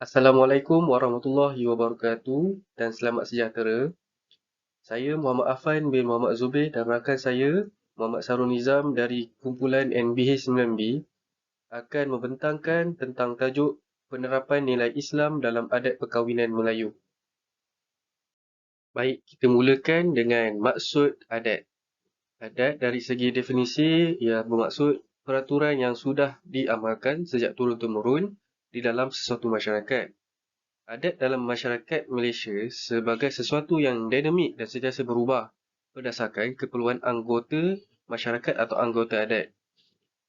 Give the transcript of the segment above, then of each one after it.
Assalamualaikum warahmatullahi wabarakatuh dan selamat sejahtera. Saya Muhammad Afan bin Muhammad Zubir dan rakan saya Muhammad Sarul Nizam dari kumpulan NBH9B akan membentangkan tentang tajuk penerapan nilai Islam dalam adat perkahwinan Melayu. Baik, kita mulakan dengan maksud adat. Adat dari segi definisi ia bermaksud peraturan yang sudah diamalkan sejak turun-temurun di dalam sesuatu masyarakat. Adat dalam masyarakat Malaysia sebagai sesuatu yang dinamik dan sentiasa berubah berdasarkan keperluan anggota masyarakat atau anggota adat.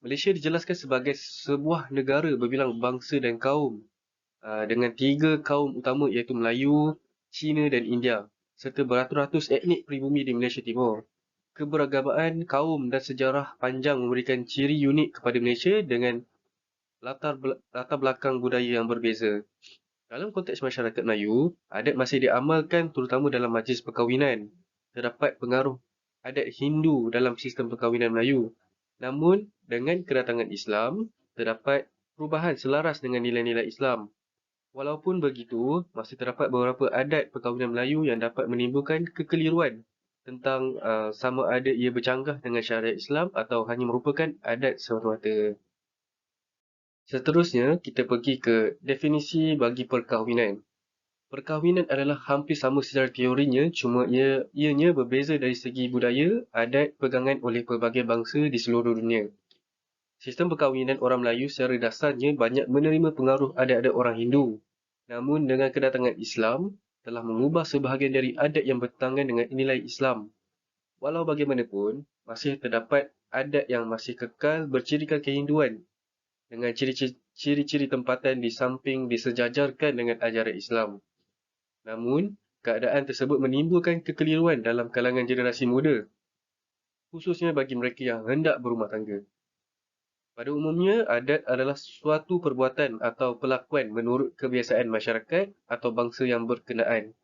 Malaysia dijelaskan sebagai sebuah negara berbilang bangsa dan kaum dengan tiga kaum utama iaitu Melayu, Cina dan India serta beratus-ratus etnik pribumi di Malaysia Timur. Keberagamaan kaum dan sejarah panjang memberikan ciri unik kepada Malaysia dengan latar belakang budaya yang berbeza. Dalam konteks masyarakat Melayu, adat masih diamalkan terutama dalam majlis perkahwinan. Terdapat pengaruh adat Hindu dalam sistem perkahwinan Melayu. Namun, dengan kedatangan Islam, terdapat perubahan selaras dengan nilai-nilai Islam. Walaupun begitu, masih terdapat beberapa adat perkahwinan Melayu yang dapat menimbulkan kekeliruan tentang sama ada ia bercanggah dengan syariat Islam atau hanya merupakan adat semata-mata. Seterusnya, kita pergi ke definisi bagi perkahwinan. Perkahwinan adalah hampir sama secara teorinya, cuma ianya berbeza dari segi budaya, adat, pegangan oleh pelbagai bangsa di seluruh dunia. Sistem perkahwinan orang Melayu secara dasarnya banyak menerima pengaruh adat-adat orang Hindu. Namun dengan kedatangan Islam, telah mengubah sebahagian dari adat yang bertentangan dengan nilai Islam. Walau bagaimanapun, masih terdapat adat yang masih kekal bercirikan kehinduan dengan ciri-ciri tempatan di samping disejajarkan dengan ajaran Islam. Namun, keadaan tersebut menimbulkan kekeliruan dalam kalangan generasi muda, khususnya bagi mereka yang hendak berumah tangga. Pada umumnya, adat adalah suatu perbuatan atau perlakuan menurut kebiasaan masyarakat atau bangsa yang berkenaan.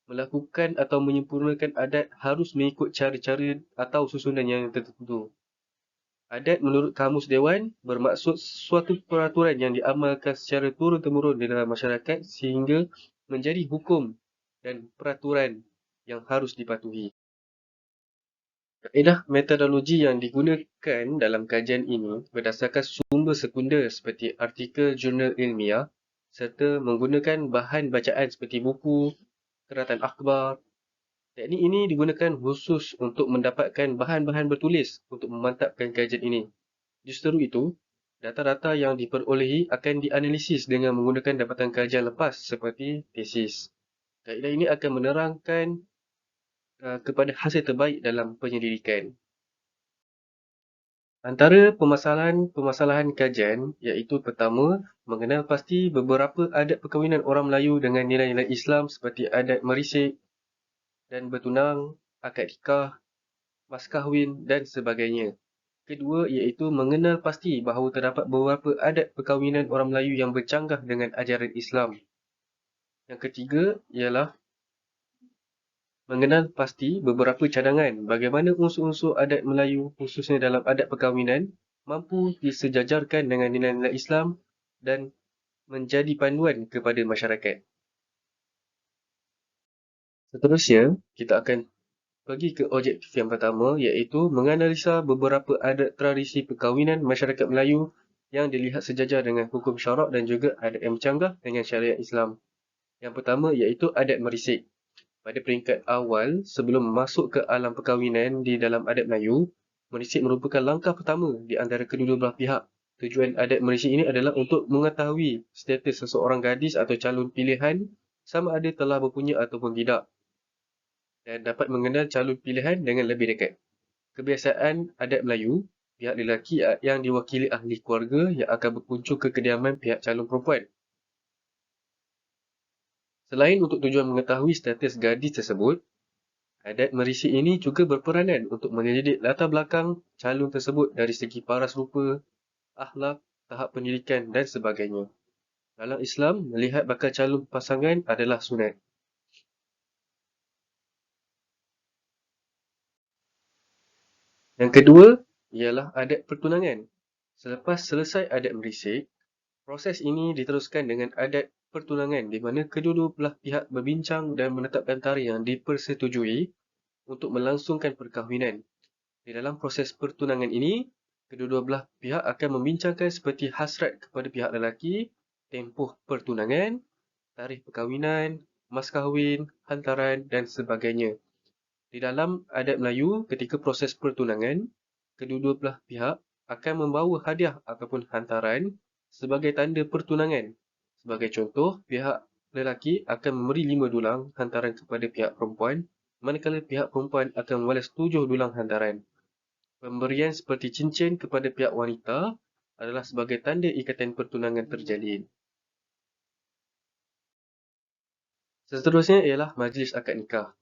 Melakukan atau menyempurnakan adat harus mengikut cara-cara atau susunan yang tertentu. Adat menurut Kamus Dewan bermaksud suatu peraturan yang diamalkan secara turun-temurun di dalam masyarakat sehingga menjadi hukum dan peraturan yang harus dipatuhi. Kaedah metodologi yang digunakan dalam kajian ini berdasarkan sumber sekunder seperti artikel jurnal ilmiah serta menggunakan bahan bacaan seperti buku, keratan akhbar. Teknik ini digunakan khusus untuk mendapatkan bahan-bahan bertulis untuk memantapkan kajian ini. Justru itu, data-data yang diperolehi akan dianalisis dengan menggunakan dapatan kajian lepas seperti tesis. Kaedah ini akan menerangkan kepada hasil terbaik dalam penyelidikan. Antara permasalahan kajian iaitu pertama, mengenal pasti beberapa adat perkahwinan orang Melayu dengan nilai-nilai Islam seperti adat merisik dan bertunang, akad nikah, mas kahwin dan sebagainya. Kedua iaitu mengenal pasti bahawa terdapat beberapa adat perkahwinan orang Melayu yang bercanggah dengan ajaran Islam. Yang ketiga ialah mengenal pasti beberapa cadangan bagaimana unsur-unsur adat Melayu khususnya dalam adat perkahwinan mampu disejajarkan dengan nilai-nilai Islam dan menjadi panduan kepada masyarakat. Seterusnya, kita akan pergi ke objektif yang pertama iaitu menganalisa beberapa adat tradisi perkahwinan masyarakat Melayu yang dilihat sejajar dengan hukum syarak dan juga adat yang bercanggah dengan syariat Islam. Yang pertama iaitu adat merisik. Pada peringkat awal, sebelum masuk ke alam perkahwinan di dalam adat Melayu, merisik merupakan langkah pertama di antara kedua belah pihak. Tujuan adat merisik ini adalah untuk mengetahui status seseorang gadis atau calon pilihan sama ada telah berpunya ataupun tidak dan dapat mengenal calon pilihan dengan lebih dekat. Kebiasaan adat Melayu, pihak lelaki yang diwakili ahli keluarga yang akan berkunjung ke kediaman pihak calon perempuan. Selain untuk tujuan mengetahui status gadis tersebut, adat merisik ini juga berperanan untuk menyelidik latar belakang calon tersebut dari segi paras rupa, akhlak, tahap pendidikan dan sebagainya. Dalam Islam, melihat bakal calon pasangan adalah sunat. Yang kedua ialah adat pertunangan. Selepas selesai adat merisik, proses ini diteruskan dengan adat pertunangan di mana kedua-dua belah pihak berbincang dan menetapkan tarikh yang dipersetujui untuk melangsungkan perkahwinan. Di dalam proses pertunangan ini, kedua-dua belah pihak akan membincangkan seperti hasrat kepada pihak lelaki, tempoh pertunangan, tarikh perkahwinan, mas kahwin, hantaran dan sebagainya. Di dalam adat Melayu, ketika proses pertunangan, kedua-dua belah pihak akan membawa hadiah ataupun hantaran sebagai tanda pertunangan. Sebagai contoh, pihak lelaki akan memberi 5 dulang hantaran kepada pihak perempuan, manakala pihak perempuan akan membalas 7 dulang hantaran. Pemberian seperti cincin kepada pihak wanita adalah sebagai tanda ikatan pertunangan terjalin. Seterusnya ialah majlis akad nikah.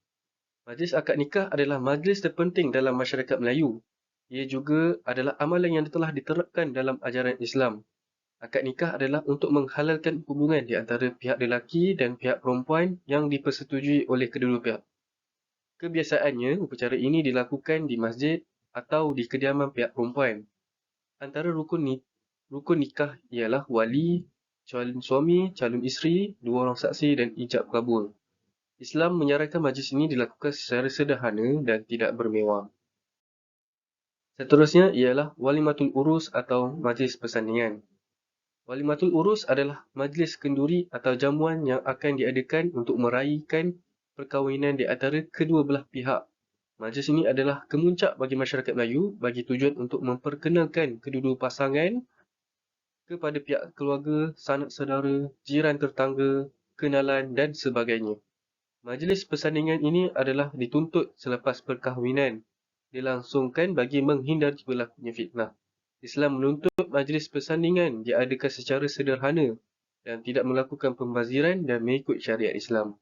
Majlis akad nikah adalah majlis terpenting dalam masyarakat Melayu. Ia juga adalah amalan yang telah diterapkan dalam ajaran Islam. Akad nikah adalah untuk menghalalkan hubungan di antara pihak lelaki dan pihak perempuan yang dipersetujui oleh kedua-dua pihak. Kebiasaannya, upacara ini dilakukan di masjid atau di kediaman pihak perempuan. Antara rukun nikah ialah wali, calon suami, calon isteri, dua orang saksi dan ijab kabul. Islam menyarankan majlis ini dilakukan secara sederhana dan tidak bermewah. Seterusnya ialah walimatul urus atau majlis persandingan. Walimatul urus adalah majlis kenduri atau jamuan yang akan diadakan untuk meraihkan perkahwinan di antara kedua belah pihak. Majlis ini adalah kemuncak bagi masyarakat Melayu bagi tujuan untuk memperkenalkan kedua-dua pasangan kepada pihak keluarga, sanak saudara, jiran tetangga, kenalan dan sebagainya. Majlis persandingan ini adalah dituntut selepas perkahwinan dilangsungkan bagi menghindari berlakunya fitnah. Islam menuntut majlis persandingan diadakan secara sederhana dan tidak melakukan pembaziran dan mengikut syariat Islam.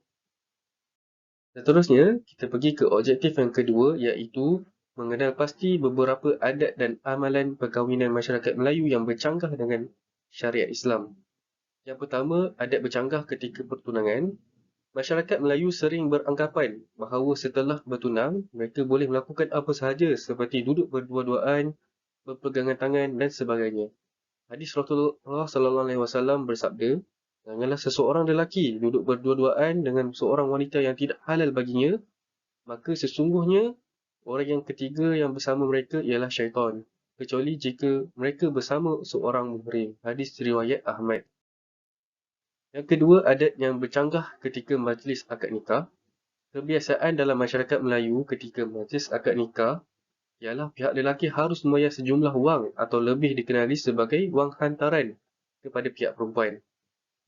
Seterusnya, kita pergi ke objektif yang kedua iaitu mengenal pasti beberapa adat dan amalan perkahwinan masyarakat Melayu yang bercanggah dengan syariat Islam. Yang pertama, adat bercanggah ketika pertunangan. Masyarakat Melayu sering beranggapan bahawa setelah bertunang, mereka boleh melakukan apa sahaja seperti duduk berdua-duaan, berpegangan tangan dan sebagainya. Hadis Rasulullah SAW bersabda, janganlah seseorang lelaki duduk berdua-duaan dengan seorang wanita yang tidak halal baginya, maka sesungguhnya orang yang ketiga yang bersama mereka ialah syaitan, kecuali jika mereka bersama seorang muhrim. Hadis riwayat Ahmad. Yang kedua, adat yang bercanggah ketika majlis akad nikah. Kebiasaan dalam masyarakat Melayu ketika majlis akad nikah ialah pihak lelaki harus membayar sejumlah wang atau lebih dikenali sebagai wang hantaran kepada pihak perempuan.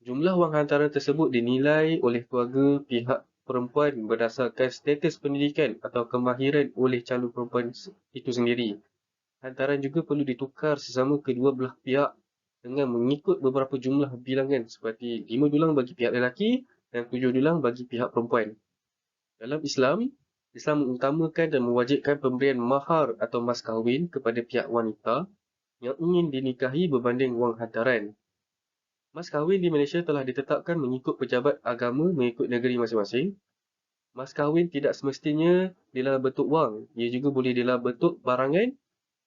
Jumlah wang hantaran tersebut dinilai oleh keluarga pihak perempuan berdasarkan status pendidikan atau kemahiran oleh calon perempuan itu sendiri. Hantaran juga perlu ditukar sesama kedua belah pihak dengan mengikut beberapa jumlah bilangan seperti 5 dulang bagi pihak lelaki dan 7 dulang bagi pihak perempuan. Dalam Islam, Islam mengutamakan dan mewajibkan pemberian mahar atau mas kahwin kepada pihak wanita yang ingin dinikahi berbanding wang hantaran. Mas kahwin di Malaysia telah ditetapkan mengikut pejabat agama mengikut negeri masing-masing. Mas kahwin tidak semestinya dalam bentuk wang, ia juga boleh dalam bentuk barangan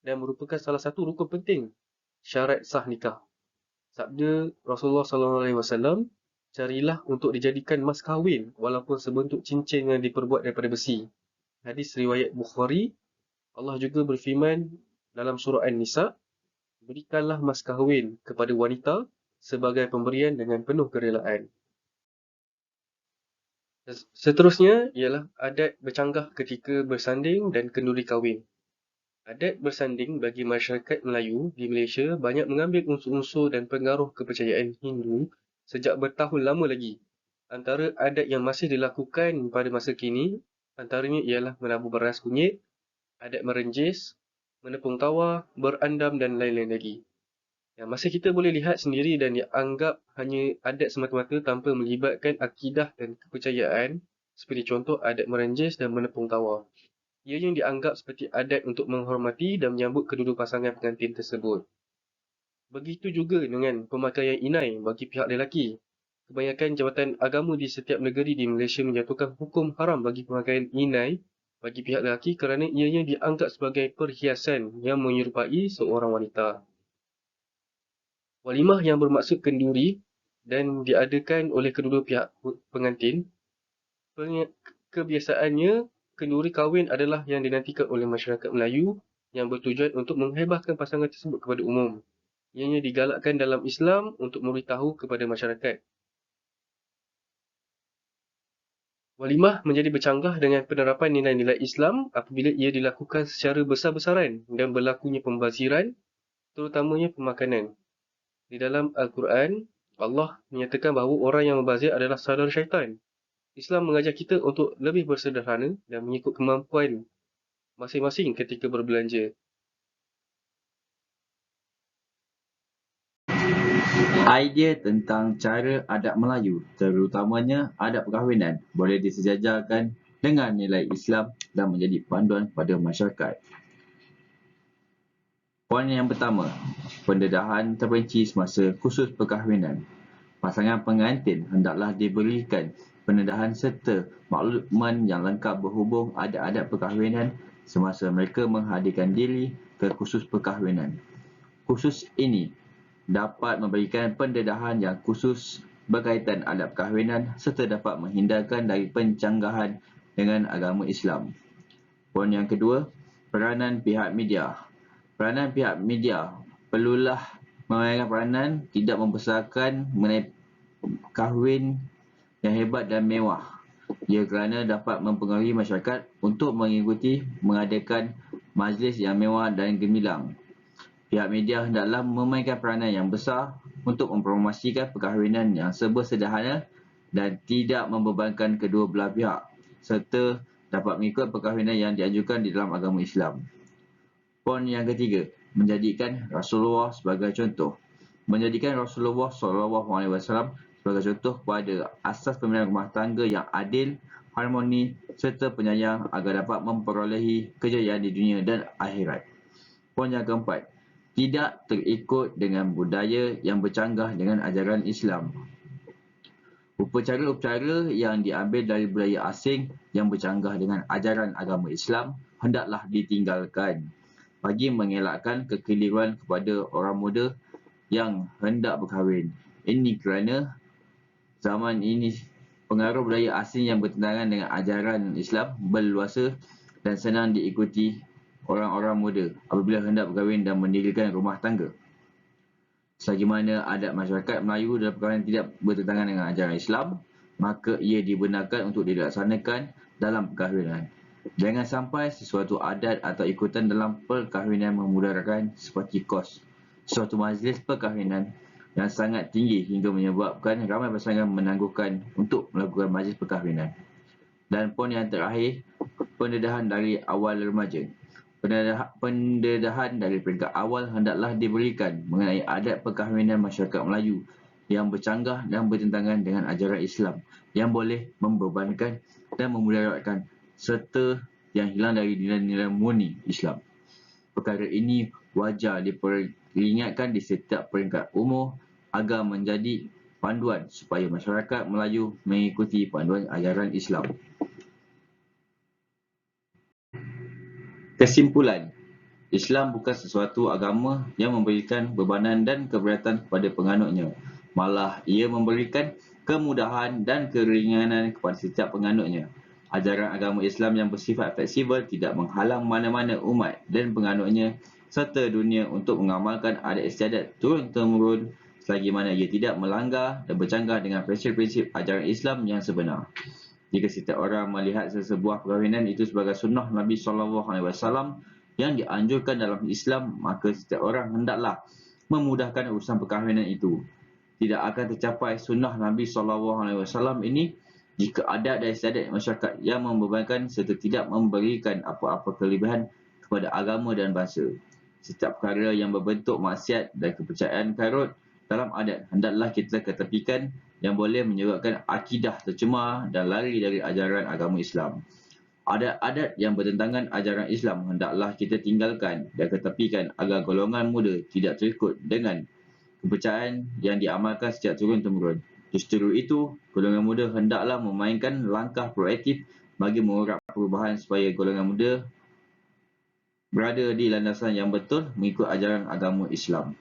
dan merupakan salah satu rukun penting syarat sah nikah. Sabda Rasulullah SAW, carilah untuk dijadikan mas kahwin walaupun sebentuk cincin yang diperbuat daripada besi. Hadis riwayat Bukhari. Allah juga berfirman dalam surah An-Nisa, berikanlah mas kahwin kepada wanita sebagai pemberian dengan penuh kerelaan. Seterusnya ialah adat bercanggah ketika bersanding dan kenduri kahwin. Adat bersanding bagi masyarakat Melayu di Malaysia banyak mengambil unsur-unsur dan pengaruh kepercayaan Hindu sejak bertahun lama lagi. Antara adat yang masih dilakukan pada masa kini, antaranya ialah menabur beras kunyit, adat merenjis, menepung tawar, berandam dan lain-lain lagi. Yang masih kita boleh lihat sendiri dan dianggap hanya adat semata-mata tanpa melibatkan akidah dan kepercayaan seperti contoh adat merenjis dan menepung tawar. Ianya dianggap seperti adat untuk menghormati dan menyambut kedua-dua pasangan pengantin tersebut. Begitu juga dengan pemakaian inai bagi pihak lelaki. Kebanyakan jabatan agama di setiap negeri di Malaysia menjatuhkan hukum haram bagi pemakaian inai bagi pihak lelaki kerana ianya dianggap sebagai perhiasan yang menyerupai seorang wanita. Walimah yang bermaksud kenduri dan diadakan oleh kedua-dua pihak pengantin. Kebiasaannya, kenduri kahwin adalah yang dinantikan oleh masyarakat Melayu yang bertujuan untuk menghebahkan pasangan tersebut kepada umum. Ianya digalakkan dalam Islam untuk memberitahu kepada masyarakat. Walimah menjadi bercanggah dengan penerapan nilai-nilai Islam apabila ia dilakukan secara besar-besaran dan berlakunya pembaziran, terutamanya pemakanan. Di dalam Al-Quran, Allah menyatakan bahawa orang yang membazir adalah saudara syaitan. Islam mengajar kita untuk lebih bersederhana dan mengikut kemampuan masing-masing ketika berbelanja. Idea tentang cara adat Melayu, terutamanya adat perkahwinan, boleh disejajarkan dengan nilai Islam dan menjadi panduan pada masyarakat. Poin yang pertama, pendedahan terperinci semasa kursus perkahwinan. Pasangan pengantin hendaklah diberikan pendedahan serta makluman yang lengkap berhubung adat-adat perkahwinan semasa mereka menghadirkan diri ke kursus perkahwinan. Kursus ini dapat memberikan pendedahan yang khusus berkaitan adat perkahwinan serta dapat menghindarkan dari pencanggahan dengan agama Islam. Poin yang kedua, peranan pihak media. Peranan pihak media perlulah memainkan peranan tidak membesarkan mengenai kahwin yang hebat dan mewah. Ia kerana dapat mempengaruhi masyarakat untuk mengikuti mengadakan majlis yang mewah dan gemilang. Pihak media hendaklah memainkan peranan yang besar untuk mempromosikan perkahwinan yang serba sederhana dan tidak membebankan kedua belah pihak, serta dapat mengikut perkahwinan yang dianjurkan di dalam agama Islam. Poin yang ketiga, menjadikan Rasulullah sebagai contoh. Menjadikan Rasulullah SAW sebagai contoh pada asas pembinaan rumah tangga yang adil, harmoni serta penyayang agar dapat memperolehi kejayaan di dunia dan akhirat. Poin yang keempat, tidak terikut dengan budaya yang bercanggah dengan ajaran Islam. Upacara-upacara yang diambil dari budaya asing yang bercanggah dengan ajaran agama Islam hendaklah ditinggalkan bagi mengelakkan kekeliruan kepada orang muda yang hendak berkahwin. Ini kerana zaman ini pengaruh budaya asing yang bertentangan dengan ajaran Islam berluasa dan senang diikuti orang-orang muda apabila hendak berkahwin dan mendirikan rumah tangga. Selagi mana adat masyarakat Melayu dalam perkahwinan tidak bertentangan dengan ajaran Islam, maka ia dibenarkan untuk dilaksanakan dalam perkahwinan. Jangan sampai sesuatu adat atau ikutan dalam perkahwinan memudaratkan seperti kos suatu majlis perkahwinan yang sangat tinggi hingga menyebabkan ramai pasangan menangguhkan untuk melakukan majlis perkahwinan. Dan poin yang terakhir, pendedahan dari awal remaja. Pendedahan dari peringkat awal hendaklah diberikan mengenai adat perkahwinan masyarakat Melayu yang bercanggah dan bertentangan dengan ajaran Islam yang boleh membebankan dan memudaratkan serta yang hilang dari nilai-nilai murni Islam. Perkara ini wajar diperingatkan di setiap peringkat umur agar menjadi panduan supaya masyarakat Melayu mengikuti panduan ajaran Islam. Kesimpulan, Islam bukan sesuatu agama yang memberikan bebanan dan keberatan kepada penganutnya. Malah, ia memberikan kemudahan dan keringanan kepada setiap penganutnya. Ajaran agama Islam yang bersifat fleksibel tidak menghalang mana-mana umat dan penganutnya serta dunia untuk mengamalkan adat istiadat turun-temurun selagi mana ia tidak melanggar dan bercanggah dengan prinsip-prinsip ajaran Islam yang sebenar. Jika setiap orang melihat sesebuah perkahwinan itu sebagai sunnah Nabi SAW yang dianjurkan dalam Islam, maka setiap orang hendaklah memudahkan urusan perkahwinan itu. Tidak akan tercapai sunnah Nabi SAW ini jika adat dan istiadat masyarakat yang membebankan serta tidak memberikan apa-apa kelebihan kepada agama dan bangsa. Setiap perkara yang berbentuk maksiat dan kepercayaan karut dalam adat hendaklah kita ketepikan yang boleh menyebabkan akidah tercemar dan lari dari ajaran agama Islam. Adat-adat yang bertentangan ajaran Islam hendaklah kita tinggalkan dan ketepikan agar golongan muda tidak terikut dengan kepercayaan yang diamalkan sejak turun-temurun. Justru itu, golongan muda hendaklah memainkan langkah proaktif bagi mengurak perubahan supaya golongan muda berada di landasan yang betul mengikut ajaran agama Islam.